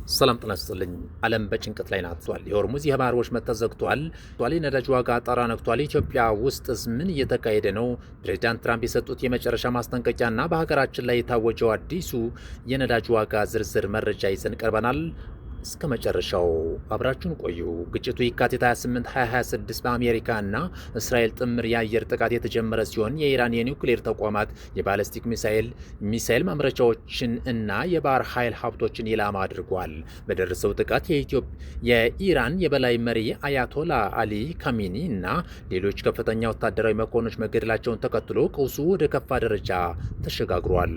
ሰላም ጤና ይስጥልኝ። ዓለም በጭንቀት ላይ ናት። የሆርሙዝ የባህር ወሽመጥ ተዘግቷል። የነዳጅ ዋጋ ጣራ ነክቷል። ኢትዮጵያ ውስጥስ ምን እየተካሄደ ነው? ፕሬዚዳንት ትራምፕ የሰጡት የመጨረሻ ማስጠንቀቂያና በሀገራችን ላይ የታወጀው አዲሱ የነዳጅ ዋጋ ዝርዝር መረጃ ይዘን ቀርበናል። እስከ መጨረሻው አብራችሁን ቆዩ። ግጭቱ የካቲት 28 2026 በአሜሪካ እና እስራኤል ጥምር የአየር ጥቃት የተጀመረ ሲሆን የኢራን የኒውክሌር ተቋማት የባለስቲክ ሚሳኤል ማምረቻዎችን እና የባህር ኃይል ሀብቶችን ኢላማ አድርጓል። በደረሰው ጥቃት የኢራን የበላይ መሪ አያቶላ አሊ ካሚኒ እና ሌሎች ከፍተኛ ወታደራዊ መኮንኖች መገደላቸውን ተከትሎ ቀውሱ ወደ ከፋ ደረጃ ተሸጋግሯል።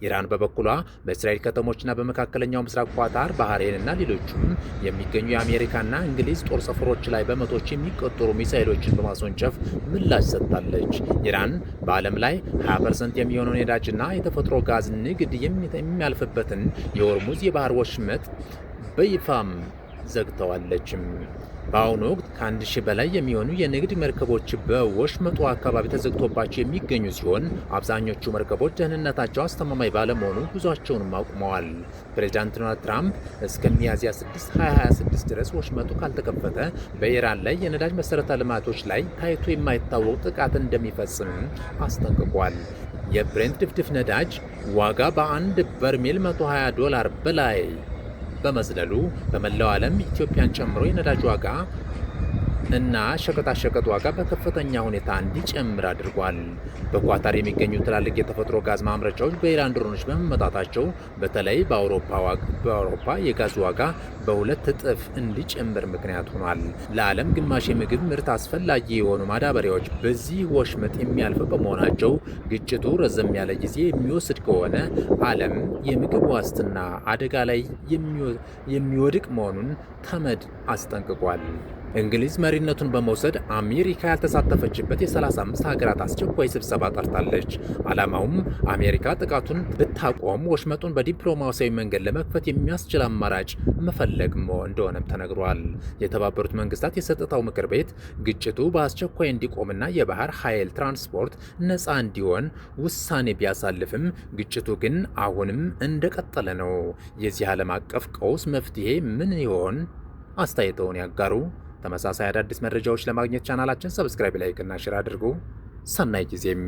ኢራን በበኩሏ በእስራኤል ከተሞችና በመካከለኛው ምስራቅ ኳታር፣ ባህሬን እና ሌሎችም የሚገኙ የአሜሪካና እንግሊዝ ጦር ሰፈሮች ላይ በመቶዎች የሚቆጠሩ ሚሳኤሎችን በማስወንጨፍ ምላሽ ሰጥታለች። ኢራን በዓለም ላይ 20% የሚሆነውን የነዳጅና የተፈጥሮ ጋዝ ንግድ የሚያልፍበትን የሆርሙዝ የባህር ወሽመጥ በይፋም ዘግተዋለችም። በአሁኑ ወቅት ከ1000 በላይ የሚሆኑ የንግድ መርከቦች በወሽመጡ አካባቢ ተዘግቶባቸው የሚገኙ ሲሆን አብዛኞቹ መርከቦች ደህንነታቸው አስተማማኝ ባለመሆኑ ጉዟቸውንም አቁመዋል። ፕሬዚዳንት ዶናልድ ትራምፕ እስከ ሚያዝያ 6 2026 ድረስ ወሽመጡ ካልተከፈተ በኢራን ላይ የነዳጅ መሠረተ ልማቶች ላይ ታይቶ የማይታወቅ ጥቃት እንደሚፈጽም አስጠንቅቋል። የብሬንት ድፍድፍ ነዳጅ ዋጋ በአንድ በርሜል $120 በላይ በመዝለሉ በመላው ዓለም ኢትዮጵያን ጨምሮ የነዳጅ ዋጋ እና ሸቀጣሸቀጥ ዋጋ በከፍተኛ ሁኔታ እንዲጨምር አድርጓል። በኳታር የሚገኙ ትላልቅ የተፈጥሮ ጋዝ ማምረቻዎች በኢራን ድሮኖች በመመታታቸው በተለይ በአውሮፓ የጋዝ ዋጋ በሁለት እጥፍ እንዲጨምር ምክንያት ሆኗል። ለዓለም ግማሽ የምግብ ምርት አስፈላጊ የሆኑ ማዳበሪያዎች በዚህ ወሽመጥ የሚያልፍ በመሆናቸው ግጭቱ ረዘም ያለ ጊዜ የሚወስድ ከሆነ ዓለም የምግብ ዋስትና አደጋ ላይ የሚወድቅ መሆኑን ተመድ አስጠንቅቋል። እንግሊዝ መሪነቱን በመውሰድ አሜሪካ ያልተሳተፈችበት የ35 ሀገራት አስቸኳይ ስብሰባ ጠርታለች። ዓላማውም አሜሪካ ጥቃቱን ብታቆም ወሽመጡን በዲፕሎማሲያዊ መንገድ ለመክፈት የሚያስችል አማራጭ መፈለግ እንደሆነም ተነግሯል። የተባበሩት መንግስታት የጸጥታው ምክር ቤት ግጭቱ በአስቸኳይ እንዲቆምና የባህር ኃይል ትራንስፖርት ነፃ እንዲሆን ውሳኔ ቢያሳልፍም ግጭቱ ግን አሁንም እንደቀጠለ ነው። የዚህ ዓለም አቀፍ ቀውስ መፍትሄ ምን ይሆን? አስተያየተውን ያጋሩ። ተመሳሳይ አዳዲስ መረጃዎች ለማግኘት ቻናላችን ሰብስክራይብ፣ ላይክ እና ሼር አድርጉ። ሰናይ ጊዜም